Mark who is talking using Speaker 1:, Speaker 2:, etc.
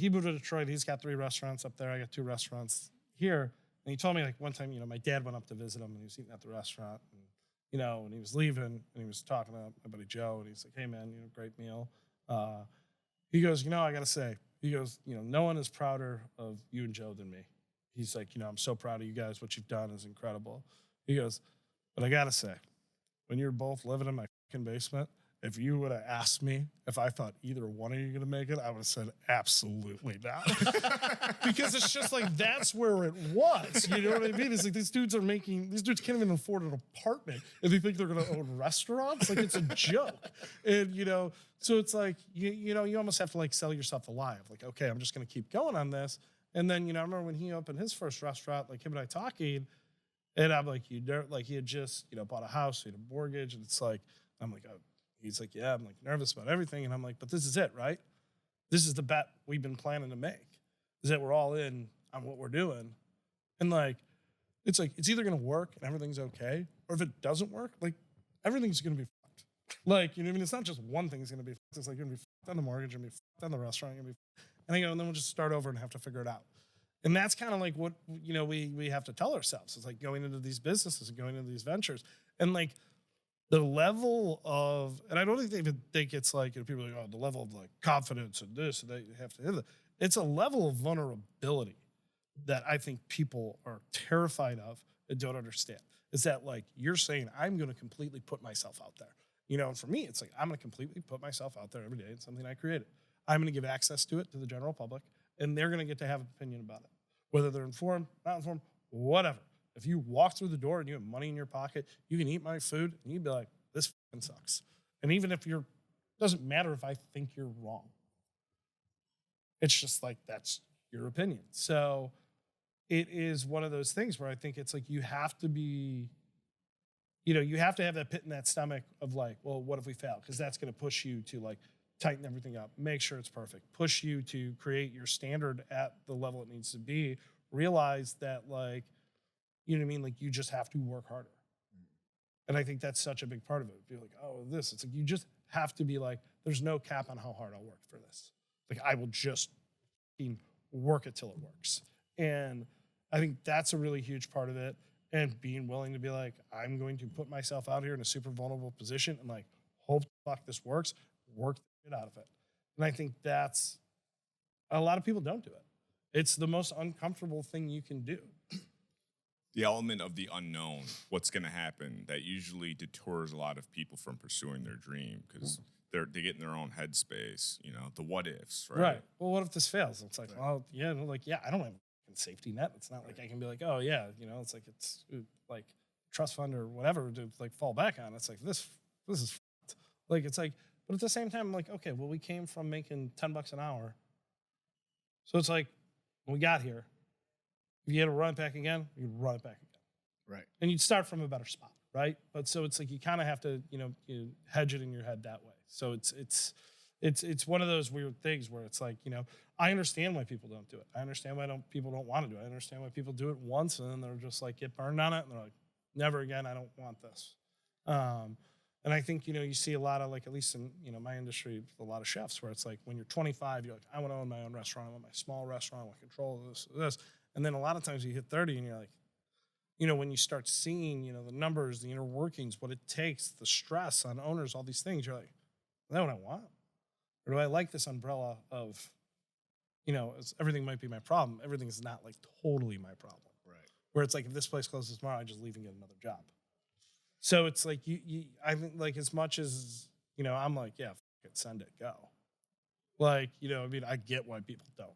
Speaker 1: he moved to Detroit. He's got 3 restaurants up there. I got 2 restaurants here. And he told me like one time, my dad went up to visit him and he was eating at the restaurant. And, and he was leaving and he was talking to my buddy Joe. And he's like, hey, man, great meal. He goes, I got to say, he goes, no one is prouder of you and Joe than me. He's like, I'm so proud of you guys. What you've done is incredible. He goes, but I got to say, when you're both living in my fucking basement, if you would have asked me if I thought either one of you going to make it, I would have said absolutely not. Because it's just like, that's where it was. You know what I mean? It's like these dudes can't even afford an apartment if they think they're going to own restaurants. Like, it's a joke. And, so it's like, you almost have to like sell yourself alive. Like, okay, I'm just going to keep going on this. And then, I remember when he opened his first restaurant, like him and I talking, and I'm like, he had just, bought a house, he had a mortgage. And it's like, I'm like, oh. He's like, yeah, I'm like nervous about everything. And I'm like, but this is it, right? This is the bet we've been planning to make, is that we're all in on what we're doing. And like, it's either going to work and everything's okay, or if it doesn't work, like everything's going to be fucked. Like, you know what I mean? It's not just one thing's going to be fucked. It's like going to be fucked on the mortgage, going to be fucked on the restaurant, and then we'll just start over and have to figure it out. And that's kind of like what, we have to tell ourselves. It's like going into these businesses and going into these ventures. And like, the level of, and I don't think they even think it's like, people are like, oh, the level of like confidence and this, and they have to hit it. It's a level of vulnerability that I think people are terrified of and don't understand. Is that like, you're saying, I'm going to completely put myself out there. And for me, it's like, I'm going to completely put myself out there every day. It's something I created. I'm going to give access to it to the general public, and they're going to get to have an opinion about it. Whether they're informed, not informed, whatever. If you walk through the door and you have money in your pocket, you can eat my food and you'd be like, this fucking sucks. And even if doesn't matter if I think you're wrong. It's just like, that's your opinion. So it is one of those things where I think it's like, you have to be, you have to have that pit in that stomach of like, well, what if we fail? Because that's going to push you to like tighten everything up, make sure it's perfect, push you to create your standard at the level it needs to be, realize that like, you know what I mean? Like, you just have to work harder. And I think that's such a big part of it. Be like, oh, this. It's like, you just have to be like, there's no cap on how hard I'll work for this. Like, I will just work it till it works. And I think that's a really huge part of it. And being willing to be like, I'm going to put myself out here in a super vulnerable position and like, hope the fuck this works, work the shit out of it. And I think that's, a lot of people don't do it. It's the most uncomfortable thing you can do.
Speaker 2: The element of the unknown, what's going to happen, that usually deters a lot of people from pursuing their dream because they get in their own headspace, the what ifs, right?
Speaker 1: Right. Well, what if this fails? It's like, well, yeah, I don't have a safety net. It's not like I can be like, oh, yeah, it's like, it's like trust fund or whatever to like fall back on. It's like, this is f***ed. Like, it's like, but at the same time, I'm like, okay, well, we came from making $10 an hour. So it's like, when we got here, if you had to run it back again, you'd run it back again.
Speaker 3: Right.
Speaker 1: And you'd start from a better spot, right? But so it's like, you kind of have to, you hedge it in your head that way. So it's one of those weird things where it's like, I understand why people don't do it. I understand why people don't want to do it. I understand why people do it once and then they're just like, get burned on it. And they're like, never again, I don't want this. And I think, you see a lot of like, at least in, my industry, a lot of chefs where it's like, when you're 25, you're like, I want to own my own restaurant. I want my small restaurant. I want control of this. And then a lot of times you hit 30 and you're like, when you start seeing, the numbers, the inner workings, what it takes, the stress on owners, all these things, you're like, is that what I want? Or do I like this umbrella of, everything might be my problem. Everything's not like totally my problem.
Speaker 3: Right.
Speaker 1: Where it's like, if this place closes tomorrow, I just leave and get another job. So it's like, I think like as much as, I'm like, yeah, fuck it, send it, go. Like, I get why people don't.